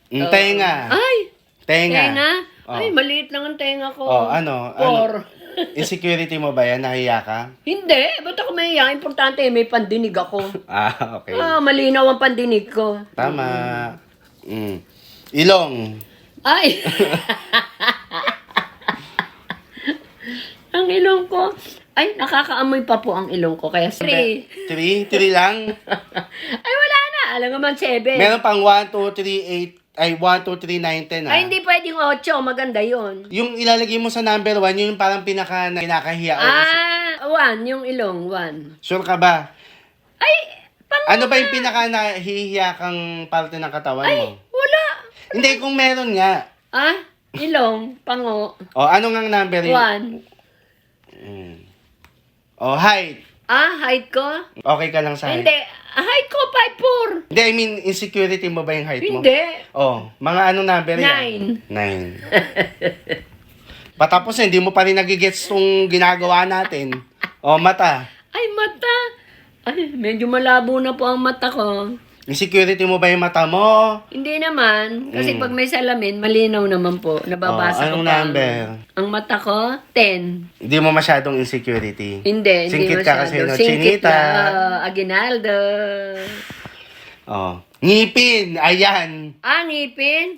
Tenga. Ay! Tenga. Tenga? Oh. Ay, maliit lang ang tenga ko. Ano? Four. Insecurity mo ba yan? Nahiya ka? Hindi. Ba't ako mahiya? Importante, may pandinig ako. Okay. Malinaw ang pandinig ko. Tama. Ilong. Ay! Ang ilong ko. Ay, nakakaamoy pa po ang ilong ko. Kaya 3. 3 lang? Ay, wala na. Alam naman 7. Meron pang 1, 2, 3, 8, ay 1, 2, 3, 9, 10 Ay, hindi pwedeng 8. Maganda yon. Yung ilalagay mo sa number 1, yun yung parang pinakahiya. 1. Yung ilong. 1. Sure ka ba? Ay, Ano ba yung pinaka-nahihiya kang parte ng katawan mo? wala. Hindi, kung meron nga. Ilong, pango. Ano nga ang number yun? 1. Height. Height ko? Okay ka lang sa height? Hindi. Height ko, 5'4". Hindi, I mean, insecurity mo ba yung height mo? Hindi. Mga anong number yan? 9. Patapos hindi mo pa rin nagigets tong ginagawa natin. Mata. Ay, mata. Ay, medyo malabo na po ang mata ko. Insecurity mo ba yung mata mo? Hindi naman. Kasi pag may salamin, malinaw naman po. Nababasa ko Anong pa. number? Ang mata ko, 10. Hindi mo masyadong insecurity. Hindi Singkit ka kasi, no? Singkit Chinita. Aguinaldo. Ngipin. Ayan. Ngipin.